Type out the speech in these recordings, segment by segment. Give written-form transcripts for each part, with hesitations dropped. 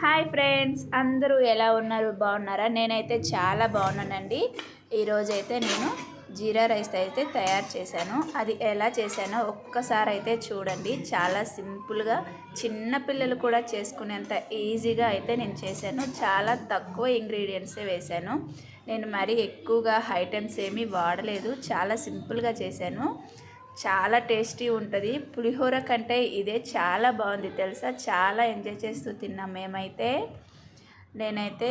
Hi friends, అందరూ ఎలా ఉన్నారు? బాగున్నారా? నేనైతే చాలా బాగున్నానండి. ఈరోజైతే నేను జీరా రైస్ అయితే తయారు చేశాను. అది ఎలా చేశానో ఒక్కసారి అయితే చూడండి. చాలా సింపుల్గా చిన్న పిల్లలు కూడా చేసుకునేంత ఈజీగా అయితే నేను చేశాను. చాలా తక్కువ ఇంగ్రీడియంట్సే వేశాను. నేను మరీ ఎక్కువగా ఐటమ్స్ ఏమీ వాడలేదు. చాలా సింపుల్గా చేశాను. చాలా టేస్టీ ఉంటుంది. పులిహోర కంటే ఇదే చాలా బాగుంది తెలుసా. చాలా ఎంజాయ్ చేస్తూ తిన్నాం మేమైతే. నేనైతే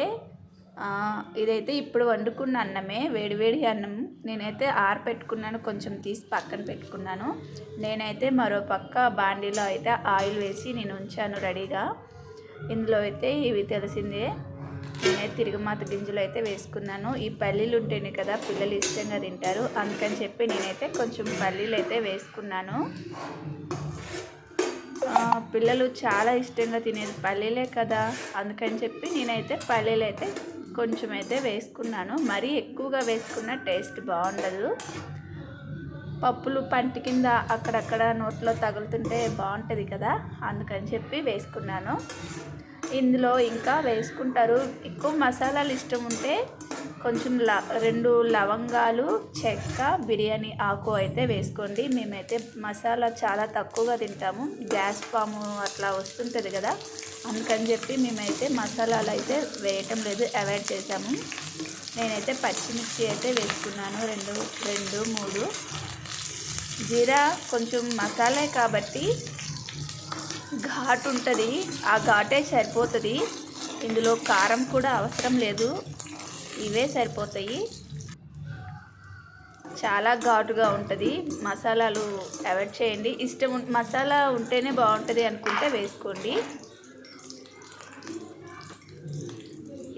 ఇదైతే ఇప్పుడు వండుకున్న అన్నమే, వేడివేడి అన్నం. నేనైతే ఆరపెట్టుకున్నాను, కొంచెం తీసి పక్కన పెట్టుకున్నాను. నేనైతే మరో పక్క బాండీలో అయితే ఆయిల్ వేసి నేను ఉంచాను రెడీగా. ఇందులో అయితే ఇవి తెలిసిందే, నేనైతే తిరుగుమాత గింజలు అయితే వేసుకున్నాను. ఈ పల్లీలు ఉంటేనే కదా పిల్లలు ఇష్టంగా తింటారు, అందుకని చెప్పి నేనైతే కొంచెం పల్లీలు అయితే వేసుకున్నాను. పిల్లలు చాలా ఇష్టంగా తినేది పల్లీలే కదా, అందుకని చెప్పి నేనైతే పల్లీలు అయితే కొంచెం అయితే వేసుకున్నాను. మరీ ఎక్కువగా వేసుకున్న టేస్ట్ బాగుండదు. పప్పులు పంటి కింద అక్కడక్కడ నోట్లో తగులుతుంటే బాగుంటుంది కదా, అందుకని చెప్పి వేసుకున్నాను. ఇందులో ఇంకా వేసుకుంటారు, ఎక్కువ మసాలాలు ఇష్టం ఉంటే కొంచెం 2 లవంగాలు, చెక్క, బిర్యానీ ఆకు అయితే వేసుకోండి. మేమైతే మసాలా చాలా తక్కువగా తింటాము, గ్యాస్ ఫామ్ అట్లా వస్తుంటుంది కదా, అందుకని చెప్పి మేమైతే మసాలాలు అయితే వేయటం లేదు, అవాయిడ్ చేసాము. నేనైతే పచ్చిమిర్చి అయితే వేసుకున్నాను, 2 3. జీరా కొంచెం మసాలా కాబట్టి ఘాటు ఉంటుంది, ఆ ఘాటే సరిపోతుంది. ఇందులో కారం కూడా అవసరం లేదు, ఇవే సరిపోతాయి. చాలా ఘాటుగా ఉంటుంది, మసాలాలు అవాయిడ్ చేయండి. మసాలా ఉంటేనే బాగుంటుంది అనుకుంటే వేసుకోండి.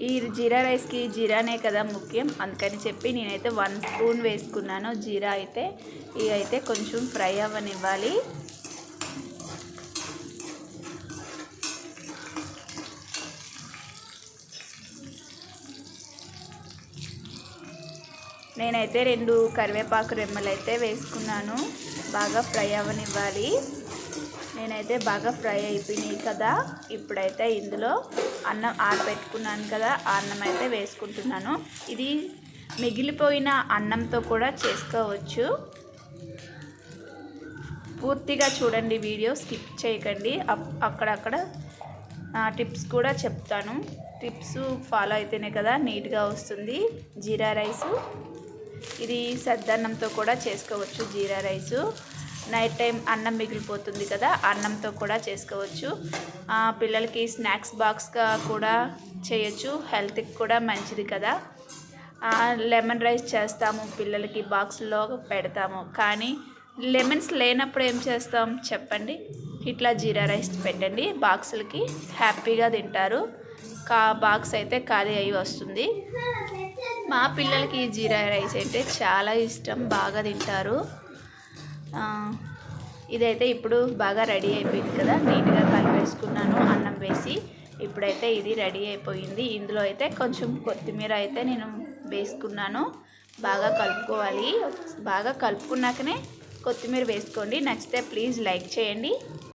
ఈ జీరా రైస్కి జీరానే కదా ముఖ్యం, అందుకని చెప్పి నేనైతే 1 స్పూన్ వేసుకున్నాను జీరా అయితే. ఇవి అయితే కొంచెం ఫ్రై అవ్వనివ్వాలి. నేనైతే 2 కరివేపాకు రెమ్మలు అయితే వేసుకున్నాను, బాగా ఫ్రై అవ్వనివ్వాలి. నేనైతే బాగా ఫ్రై అయిపోయినాయి కదా, ఇప్పుడైతే ఇందులో అన్నం ఆరబెట్టుకున్నాను కదా, ఆ అన్నం అయితే వేసుకుంటున్నాను. ఇది మిగిలిపోయిన అన్నంతో కూడా చేసుకోవచ్చు. పూర్తిగా చూడండి, వీడియో స్కిప్ చేయకండి. అక్కడక్కడ టిప్స్ కూడా చెప్తాను. టిప్స్ ఫాలో అయితేనే కదా నీట్గా వస్తుంది జీరా రైసు. ఇది సద్దన్నంతో కూడా చేసుకోవచ్చు జీరా రైసు. నైట్ టైం అన్నం మిగిలిపోతుంది కదా, అన్నంతో కూడా చేసుకోవచ్చు. పిల్లలకి స్నాక్స్ బాక్స్గా కూడా చేయొచ్చు, హెల్త్కి కూడా మంచిది కదా. లెమన్ రైస్ చేస్తాము, పిల్లలకి బాక్స్లో పెడతాము, కానీ లెమన్స్ లేనప్పుడు ఏం చేస్తాం చెప్పండి, ఇట్లా జీరా రైస్ పెట్టండి, బాక్సులకి హ్యాపీగా తింటారు. బాక్స్ అయితే ఖాళీ అయ్యి వస్తుంది. మా పిల్లలకి జీరా రైస్ అంటే చాలా ఇష్టం, బాగా తింటారు. ఇదైతే ఇప్పుడు బాగా రెడీ అయిపోయింది కదా, నీట్గా కలిపేసుకున్నాను అన్నం వేసి. ఇప్పుడైతే ఇది రెడీ అయిపోయింది. ఇందులో అయితే కొంచెం కొత్తిమీర అయితే నేను వేసుకున్నాను. బాగా కలుపుకోవాలి, బాగా కలుపుకున్నాకనే కొత్తిమీర వేసుకోండి. నచ్చితే ప్లీజ్ లైక్ చేయండి.